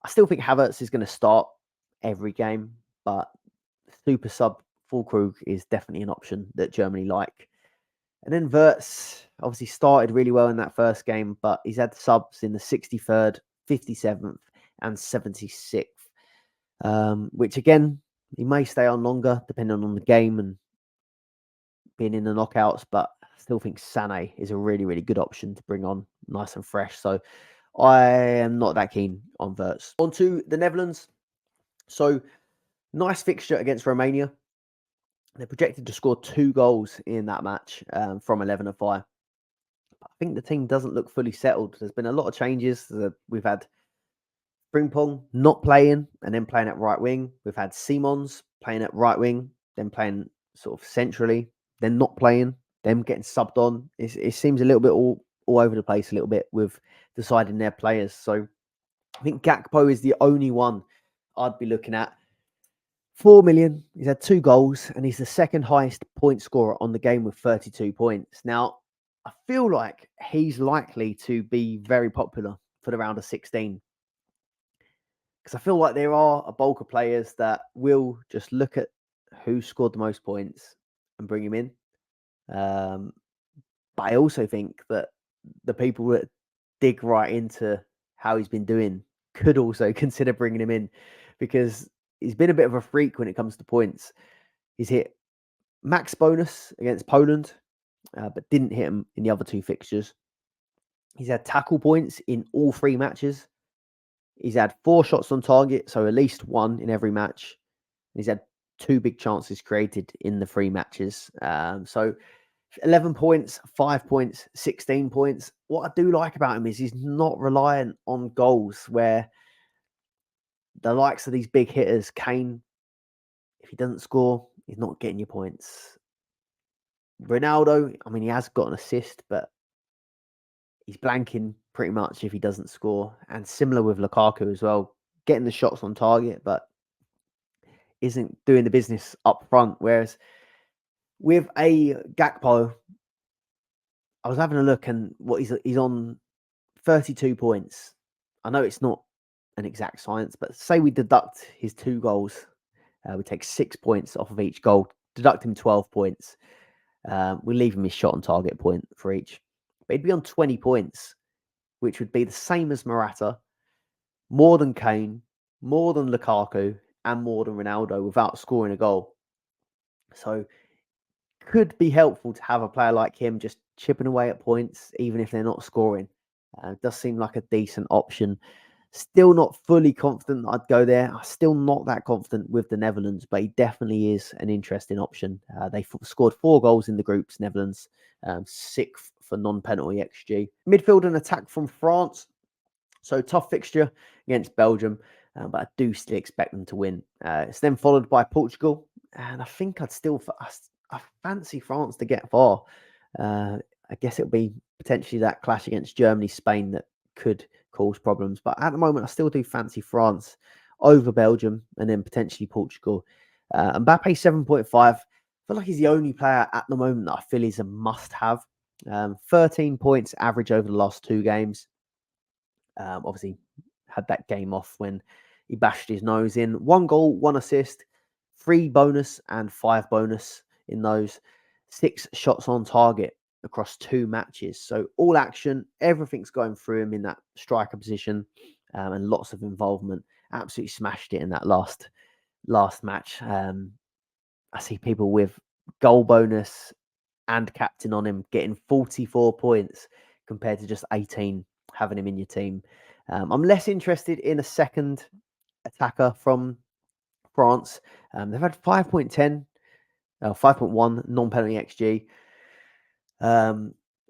I still think Havertz is going to start every game, but super sub Fulkrug is definitely an option that Germany like. And then Wirtz obviously started really well in that first game, but he's had subs in the 63rd, 57th, and 76th, which again, he may stay on longer depending on the game and being in the knockouts, but I still think Sané is a really, really good option to bring on nice and fresh. So I am not that keen on Wirtz. On to the Netherlands. So nice fixture against Romania. They're projected to score 2 goals in that match from 11 of 5. I think the team doesn't look fully settled. There's been a lot of changes. We've had Frimpong not playing and then playing at right wing. We've had Simons playing at right wing, then playing sort of centrally, then not playing, them getting subbed on. It seems a little bit all over the place a little bit with deciding their players. So I think Gakpo is the only one I'd be looking at. 4 million, he's had 2 goals, and he's the 2nd highest point scorer on the game with 32 points. Now, I feel like he's likely to be very popular for the round of 16. Because I feel like there are a bulk of players that will just look at who scored the most points and bring him in. But I also think that the people that dig right into how he's been doing could also consider bringing him in, because he's been a bit of a freak when it comes to points. He's hit max bonus against Poland, but didn't hit him in the other 2 fixtures. He's had tackle points in all 3 matches. He's had 4 shots on target, so at least 1 in every match. He's had 2 big chances created in the 3 matches. So 11 points, 5 points, 16 points. What I do like about him is he's not reliant on goals, where the likes of these big hitters, Kane, if he doesn't score, he's not getting your points. Ronaldo, I mean, he has got an assist, but he's blanking pretty much if he doesn't score. And similar with Lukaku as well, getting the shots on target, but isn't doing the business up front. Whereas with a Gakpo, I was having a look, and what he's on 32 points. I know it's not an exact science, but say we deduct his 2 goals, we take 6 points off of each goal, deduct him 12 points. We leave him his shot on target point for each. But he'd be on 20 points, which would be the same as Morata, more than Kane, more than Lukaku, and more than Ronaldo without scoring a goal. So could be helpful to have a player like him just chipping away at points, even if they're not scoring. Does seem like a decent option. Still not fully confident I'd go there. I'm still not that confident with the Netherlands, but he definitely is an interesting option. They scored 4 goals in the groups, Netherlands, 6th for non-penalty XG. Midfield and attack from France. So tough fixture against Belgium, but I do still expect them to win. It's then followed by Portugal, and I think I fancy France to get far. I guess it'll be potentially that clash against Germany, Spain that could cause problems. But at the moment, I still do fancy France over Belgium and then potentially Portugal. Mbappe 7.5. I feel like he's the only player at the moment that I feel is a must-have. 13 points average over the last 2 games. Obviously, had that game off when he bashed his nose in. 1 goal, 1 assist, 3 bonus and 5 bonus in those. 6 shots on target across 2 matches. So all action, everything's going through him in that striker position, and lots of involvement. Absolutely smashed it in that last match. I see people with goal bonus and captain on him getting 44 points compared to just 18 having him in your team. I'm less interested in a second attacker from France. They've had 5.10, 5.1 non-penalty XG.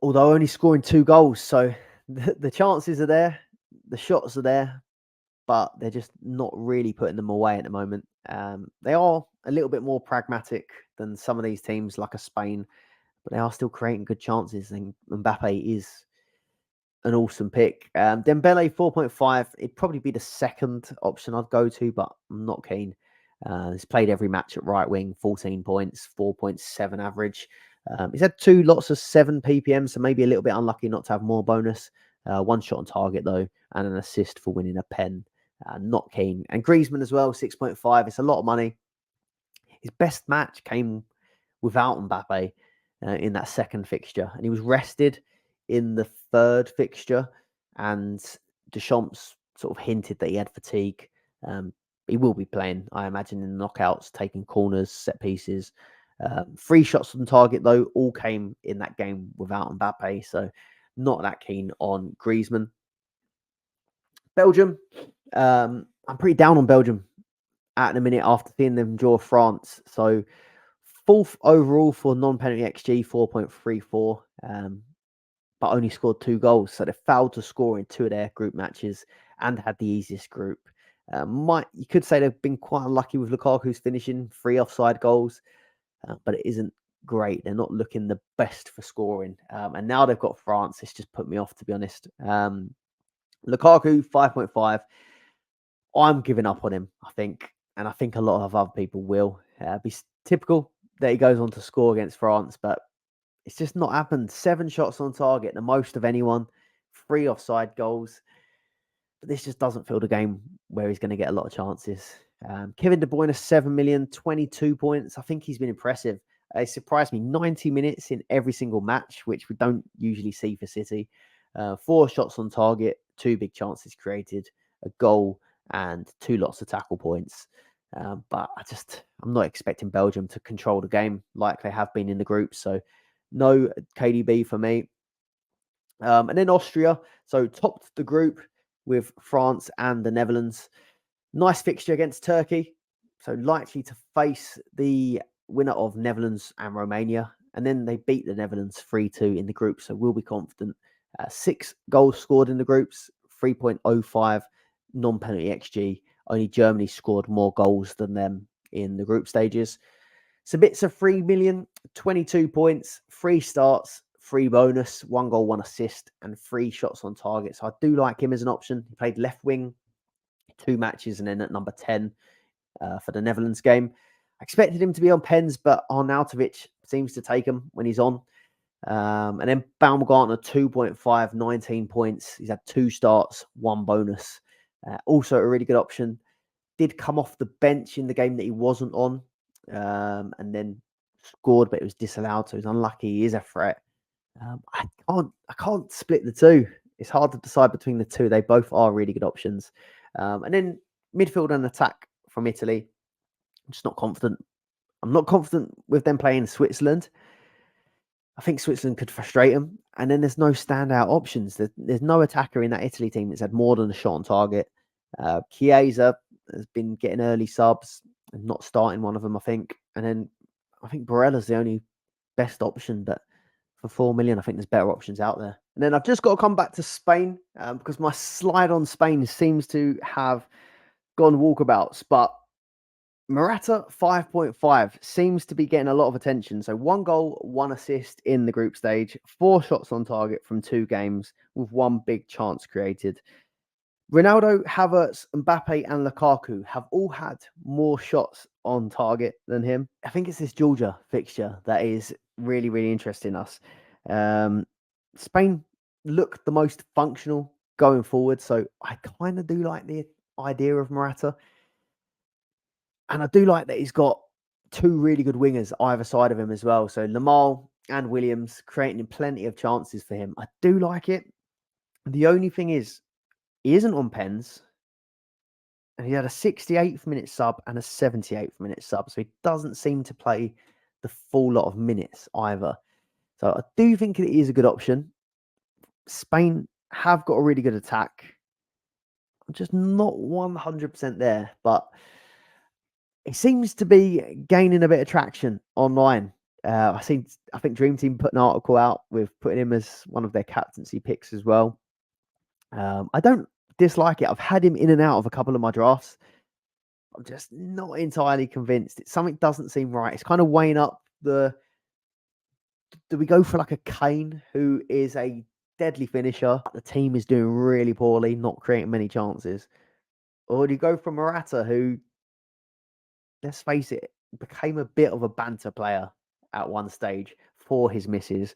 Although only scoring 2 goals. So the chances are there, the shots are there, but they're just not really putting them away at the moment. They are a little bit more pragmatic than some of these teams like a Spain, but they are still creating good chances. And Mbappe is an awesome pick. Dembele 4.5. It'd probably be the second option I'd go to, but I'm not keen. He's played every match at right wing, 14 points, 4.7 average. He's had 2 lots of 7 ppm, so maybe a little bit unlucky not to have more bonus. 1 shot on target though, and an assist for winning a pen. Not keen. And Griezmann as well, 6.5. It's a lot of money. His best match came without Mbappe in that second fixture, and he was rested in the 3rd fixture, and Deschamps sort of hinted that he had fatigue. He will be playing, I imagine, in the knockouts, taking corners, set pieces. 3 shots on target, though, all came in that game without Mbappe, so not that keen on Griezmann. Belgium, I'm pretty down on Belgium at the minute after seeing them draw France. So 4th overall for non-penalty XG, 4.34, but only scored 2 goals. So they failed to score in 2 of their group matches and had the easiest group. You could say they've been quite unlucky with Lukaku's finishing, 3 offside goals, but it isn't great. They're not looking the best for scoring. And now they've got France. It's just put me off, to be honest. Lukaku, 5.5. I'm giving up on him, I think. And I think a lot of other people will. Be typical that he goes on to score against France, but it's just not happened. 7 shots on target, the most of anyone. 3 offside goals. But this just doesn't feel the game where he's going to get a lot of chances. Kevin De Bruyne, 7 million, 22 points. I think he's been impressive. It surprised me. 90 minutes in every single match, which we don't usually see for City. 4 shots on target, 2 big chances created, a goal, and 2 lots of tackle points. But I'm not expecting Belgium to control the game like they have been in the group. So no KDB for me. And then Austria. So topped the group with France and the Netherlands. Nice fixture against Turkey. So likely to face the winner of Netherlands and Romania. And then they beat the Netherlands 3-2 in the group. So we'll be confident. 6 goals scored in the groups, 3.05 non-penalty XG. Only Germany scored more goals than them in the group stages. Sabitzer 3 million, 22 points, 3 starts, 3 bonus, 1 goal, 1 assist, and 3 shots on target. So I do like him as an option. He played left wing 2 matches and then at number 10 for the Netherlands game. I expected him to be on pens, but Arnautovic seems to take him when he's on. And then Baumgartner 2.5, 19 points. He's had 2 starts, 1 bonus. Also a really good option. Did come off the bench in the game that he wasn't on, and then scored, but it was disallowed, so he's unlucky. He is a threat. I can't split the two. It's hard to decide between the two. They both are really good options. And then midfield and attack from Italy. I'm just not confident. I'm not confident with them playing Switzerland. I think Switzerland could frustrate them. And then there's no standout options. There's no attacker in that Italy team that's had more than a shot on target. Chiesa has been getting early subs and not starting one of them, I think. And then I think Barella's the only best option, but for 4 million, I think there's better options out there. And then I've just got to come back to Spain because my slide on Spain seems to have gone walkabouts, but Morata 5.5 seems to be getting a lot of attention. So 1 goal, 1 assist in the group stage, 4 shots on target from 2 games with 1 big chance created. Ronaldo, Havertz, Mbappe, and Lukaku have all had more shots on target than him. I think it's this Georgia fixture that is really, really interesting us. Spain look the most functional going forward, so I kind of do like the idea of Morata. And I do like that he's got 2 really good wingers either side of him as well. So Lamal and Williams creating plenty of chances for him. I do like it. The only thing is, he isn't on pens. And he had a 68th minute sub and a 78th minute sub. So he doesn't seem to play the full lot of minutes either. So I do think it is a good option. Spain have got a really good attack. I'm just not 100% there, but he seems to be gaining a bit of traction online. I think Dream Team put an article out with putting him as one of their captaincy picks as well. I don't dislike it. I've had him in and out of a couple of my drafts. I'm just not entirely convinced. Something doesn't seem right. It's kind of weighing up do we go for like a Kane, who is a deadly finisher? The team is doing really poorly, not creating many chances. Or do you go for Morata, who, let's face it, became a bit of a banter player at one stage for his misses,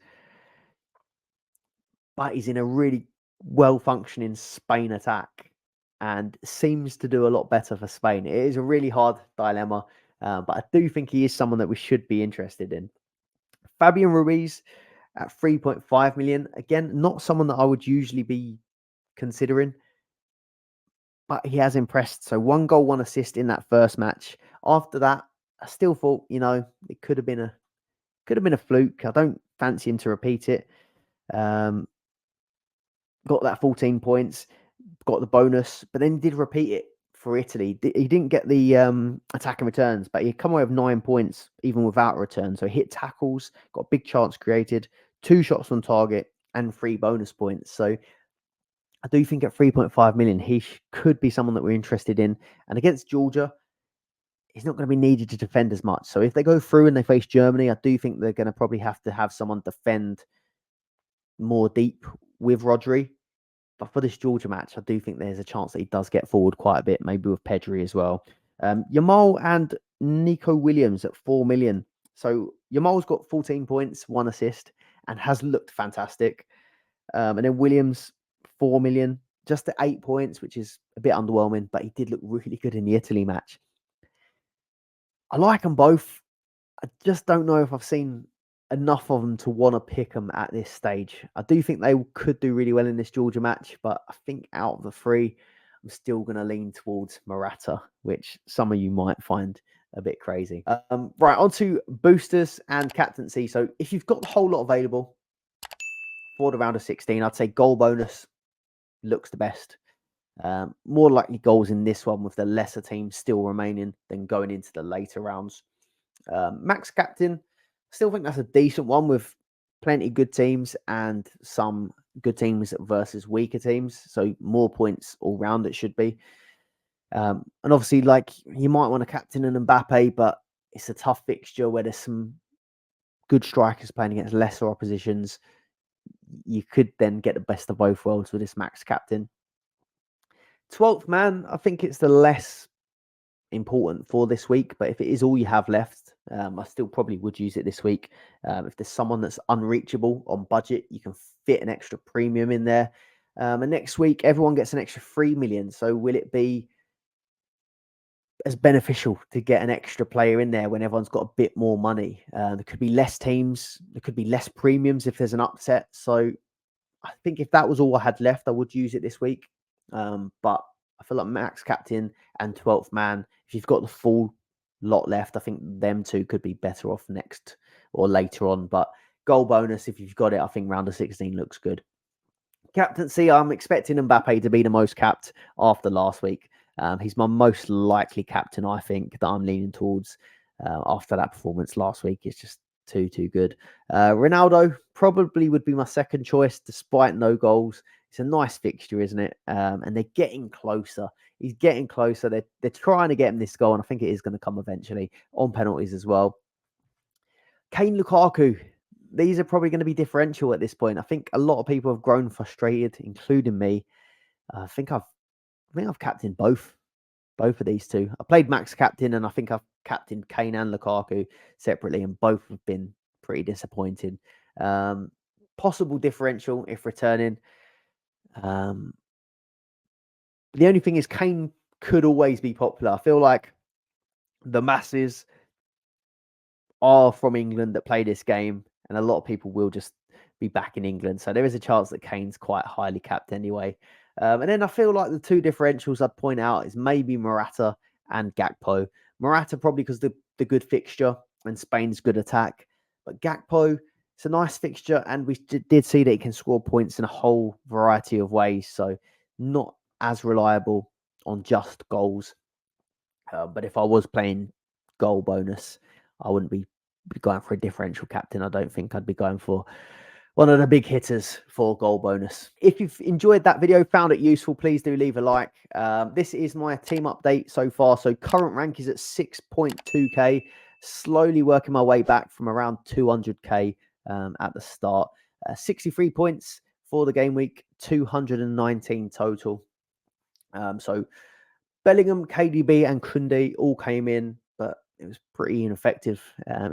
but he's in a really well-functioning Spain attack and seems to do a lot better for Spain. It is a really hard dilemma, but I do think he is someone that we should be interested in. Fabian Ruiz at 3.5 million. Again, not someone that I would usually be considering, but he has impressed. So 1 goal, 1 assist in that first match. After that, I still thought, it could have been a fluke. I don't fancy him to repeat it. Got that 14 points, got the bonus, but then did repeat it for Italy. He didn't get the attack and returns, but he come away with 9 points even without a return. So hit tackles, got a big chance created, 2 shots on target, and 3 bonus points. So I do think at 3.5 million, he could be someone that we're interested in. And against Georgia, he's not going to be needed to defend as much. So if they go through and they face Germany, I do think they're going to probably have to have someone defend more deep with Rodri. But for this Georgia match, I do think there's a chance that he does get forward quite a bit, maybe with Pedri as well. Yamal and Nico Williams at 4 million. So Yamal's got 14 points, 1 assist, and has looked fantastic. And then Williams, 4 million, just at 8 points, which is a bit underwhelming, but he did look really good in the Italy match. I like them both. I just don't know if I've seen enough of them to want to pick them at this stage. I do think they could do really well in this Georgia match, but I think out of the three, I'm still going to lean towards Morata, which some of you might find a bit crazy. Right, on to boosters and captaincy. So if you've got the whole lot available for the round of 16, I'd say goal bonus looks the best. More likely goals in this one with the lesser teams still remaining than going into the later rounds. Max captain, still think that's a decent one with plenty good teams and some good teams versus weaker teams. So more points all round it should be. And obviously, like you might want to captain an Mbappe, but it's a tough fixture where there's some good strikers playing against lesser oppositions. You could then get the best of both worlds with this max captain. 12th man, I think it's the less important for this week, but if it is all you have left, I still probably would use it this week. If there's someone that's unreachable on budget, you can fit an extra premium in there. And next week, everyone gets an extra 3 million. So will it be as beneficial to get an extra player in there when everyone's got a bit more money? There could be less teams, there could be less premiums if there's an upset. So I think if that was all I had left, I would use it this week. But I feel like max captain and 12th man, if you've got the full lot left, I think them two could be better off next or later on. But goal bonus, if you've got it, I think round of 16 looks good. Captaincy, I'm expecting Mbappe to be the most capped after last week. He's my most likely captain, I think, that I'm leaning towards after that performance last week. It's just too good. Ronaldo probably would be my second choice, despite no goals. It's a nice fixture, isn't it? And they're getting closer. He's getting closer. They're trying to get him this goal, and I think it is going to come eventually on penalties as well. Kane, Lukaku. These are probably going to be differential at this point. I think a lot of people have grown frustrated, including me. I think I've captained both of these two. I played max captain, and I think I've captained Kane and Lukaku separately, and both have been pretty disappointing. Possible differential if returning. The only thing is Kane could always be popular. I feel like the masses are from England that play this game, and a lot of people will just be back in England. So there is a chance that Kane's quite highly capped anyway. And then I feel like the two differentials I'd point out is maybe Morata and Gakpo. Morata probably because the good fixture and Spain's good attack. But Gakpo, it's a nice fixture, and we did see that he can score points in a whole variety of ways. So not as reliable on just goals. But if I was playing goal bonus, I wouldn't be going for a differential captain. I don't think I'd be going for one of the big hitters for goal bonus. If you've enjoyed that video, found it useful, please do leave a like. This is my team update so far. So current rank is at 6.2k, slowly working my way back from around 200k at the start. 63 points for the game week, 219 total. So Bellingham, KDB, and Kunde all came in, but it was pretty ineffective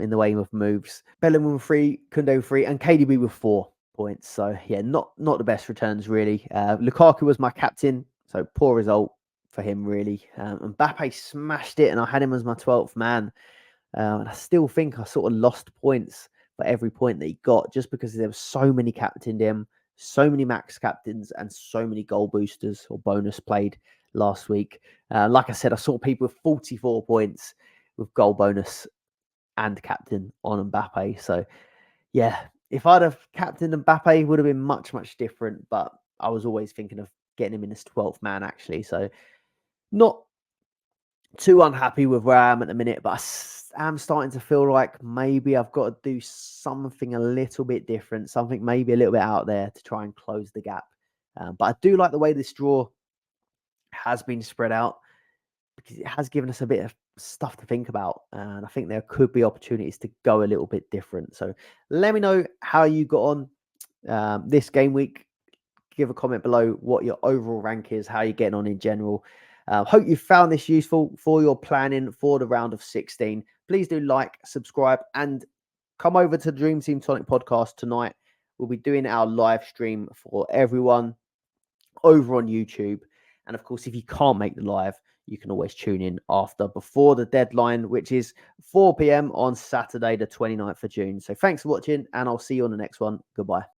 in the way of moves. Bellingham with 3, Kunde with 3, and KDB with 4 points. So yeah, not the best returns really. Lukaku was my captain, so poor result for him really. Mbappe smashed it, and I had him as my 12th man. And I still think I sort of lost points for every point that he got, just because there were so many captained him, so many max captains, and so many goal boosters or bonus played last week. Like I said, I saw people with 44 points with goal bonus and captain on Mbappe. So yeah, if I'd have captained Mbappe, it would have been much different. But I was always thinking of getting him in as 12th man actually. So not too unhappy with where I am at the minute, but I am starting to feel like maybe I've got to do something a little bit different, something maybe a little bit out there to try and close the gap. But I do like the way this draw has been spread out, because it has given us a bit of stuff to think about, and I think there could be opportunities to go a little bit different. So let me know how you got on this game week. Give a comment below what your overall rank is, how you're getting on in general. Hope you found this useful for your planning for the round of 16. Please do like, subscribe, and come over to the Dream Team Tonic podcast tonight. We'll be doing our live stream for everyone over on YouTube. And of course, if you can't make the live, you can always tune in before the deadline, which is 4 p.m. on Saturday, the 29th of June. So thanks for watching, and I'll see you on the next one. Goodbye.